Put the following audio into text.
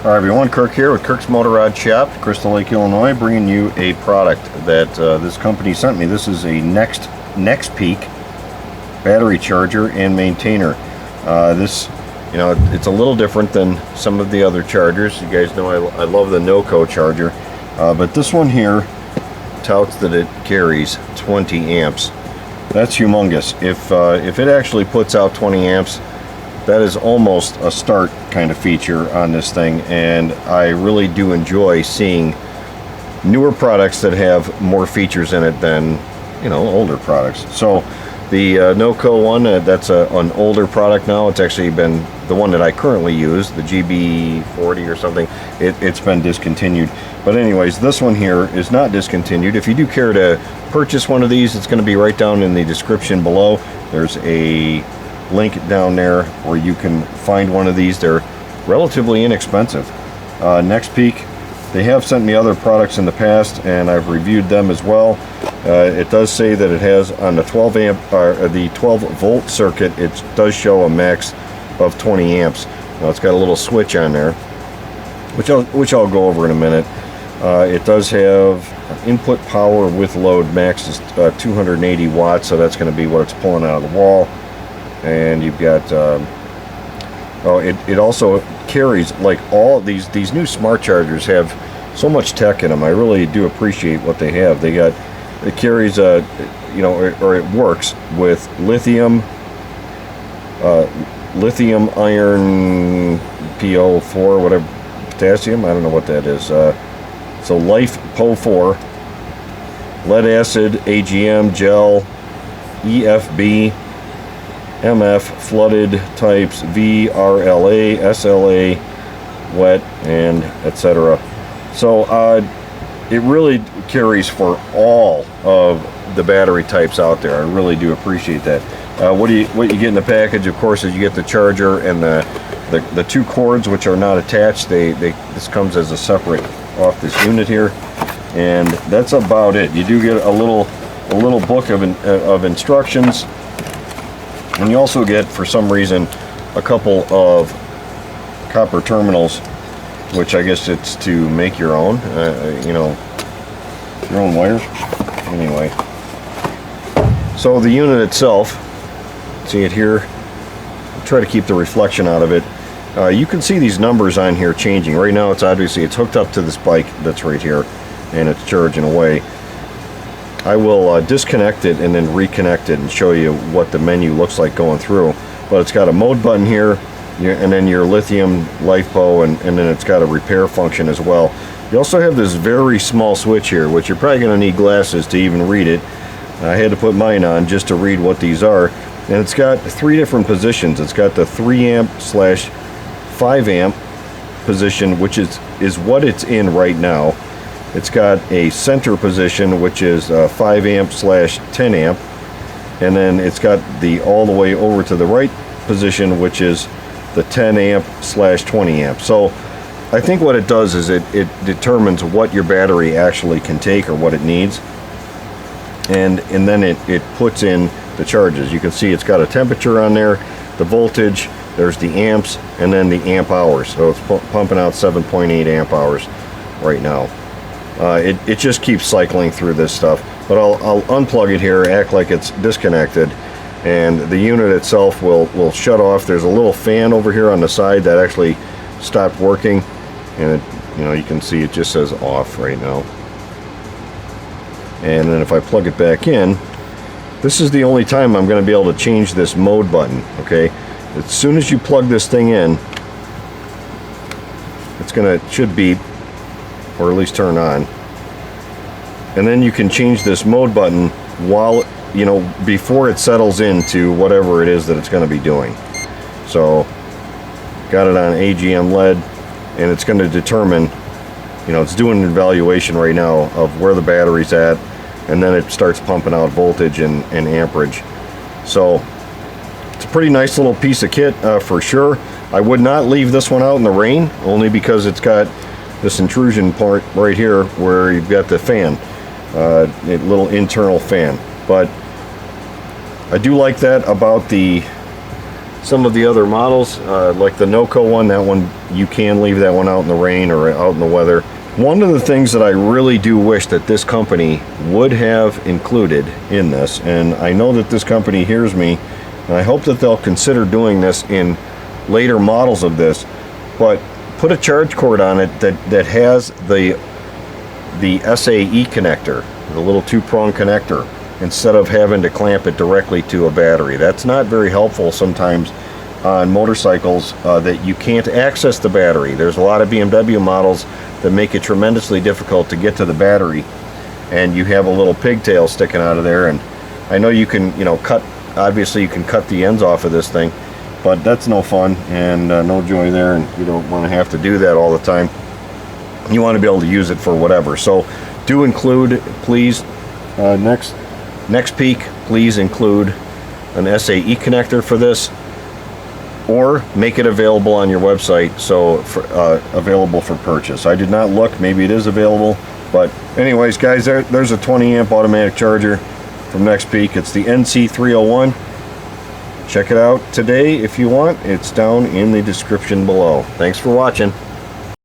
Alright everyone, Kirk here with Kirk's Motorrad Shop, Crystal Lake, Illinois, bringing you a product that this company sent me. This is a Nexpeak battery charger and maintainer. This, it's a little different than some of the other chargers. You guys know I love the NOCO charger, but this one here touts that it carries 20 amps. That's humongous. If it actually puts out 20 amps, that is almost a start kind of feature on this thing, and I really do enjoy seeing newer products that have more features in it than older products. So the NOCO one, that's an older product now. It's actually been the one that I currently use, the GB40 or something. It's been discontinued, but anyways, this one here is not discontinued. If you do care to purchase one of these, it's going to be right down in the description below. There's a link down there where you can find one of these. They're relatively inexpensive. Nexpeak, they have sent me other products in the past and I've reviewed them as well. It does say that it has on the 12 volt circuit, it does show a max of 20 amps. Now it's got a little switch on there, which I'll go over in a minute. It does have input power with load, max is 280 watts, so that's going to be what it's pulling out of the wall. And you've got it also carries, like all these new smart chargers have so much tech in them. I really do appreciate what they have. It carries or it works with lithium iron PO4, whatever, potassium, I don't know what that is. So Life PO4, lead acid, AGM, gel, EFB, MF, flooded types, VRLA, SLA, wet, and etc. So it really carries for all of the battery types out there. I really do appreciate that. What you get in the package, of course, is you get the charger and the two cords, which are not attached. This comes as a separate off this unit here, and that's about it. You do get a little book of instructions. And you also get, for some reason, a couple of copper terminals, which I guess it's to make your own, your own wires. Anyway, so the unit itself, see it here, I'll try to keep the reflection out of it. You can see these numbers on here changing. Right now it's hooked up to this bike that's right here, and it's charging away. I will disconnect it and then reconnect it and show you what the menu looks like going through. But it's got a mode button here, and then your lithium LiFePO, and then it's got a repair function as well. You also have this very small switch here, which you're probably going to need glasses to even read it. I had to put mine on just to read what these are. And it's got three different positions. It's got the 3 amp / 5 amp position, which is what it's in right now. It's got a center position, which is 5 amp / 10 amp, and then it's got the all the way over to the right position, which is the 10 amp / 20 amp. So I think what it does is it determines what your battery actually can take or what it needs, and then it puts in the charges. You can see it's got a temperature on there, the voltage, there's the amps, and then the amp hours. So it's pumping out 7.8 amp hours right now. It just keeps cycling through this stuff, but I'll unplug it here, act like it's disconnected, and the unit itself will shut off. There's a little fan over here on the side that actually stopped working, and you can see it just says off right now. And then if I plug it back in, this is the only time I'm going to be able to change this mode button. Okay, as soon as you plug this thing in, it should beep, or at least turn on, and then you can change this mode button while before it settles into whatever it is that it's going to be doing. So got it on AGM lead, and it's going to determine, it's doing an evaluation right now of where the battery's at, and then it starts pumping out voltage and amperage. So it's a pretty nice little piece of kit for sure. I would not leave this one out in the rain, only because it's got this intrusion part right here where you've got the fan, a little internal fan. But I do like that about the some of the other models, like the NOCO one. That one, you can leave that one out in the rain or out in the weather. One of the things that I really do wish that this company would have included in this, and I know that this company hears me, and I hope that they'll consider doing this in later models of this, but put a charge cord on it that has the SAE connector, the little 2-prong connector, instead of having to clamp it directly to a battery. That's not very helpful sometimes on motorcycles that you can't access the battery. There's a lot of BMW models that make it tremendously difficult to get to the battery, and you have a little pigtail sticking out of there. And I know you can, obviously you can cut the ends off of this thing, but that's no fun and no joy there, and you don't want to have to do that all the time. You want to be able to use it for whatever. So do include, please, Nexpeak, please include an SAE connector for this, or make it available on your website, so available for purchase. I did not look, maybe it is available, but anyways guys, there's a 20 amp automatic charger from Nexpeak. It's the NC301. Check it out today if you want. It's down in the description below. Thanks for watching.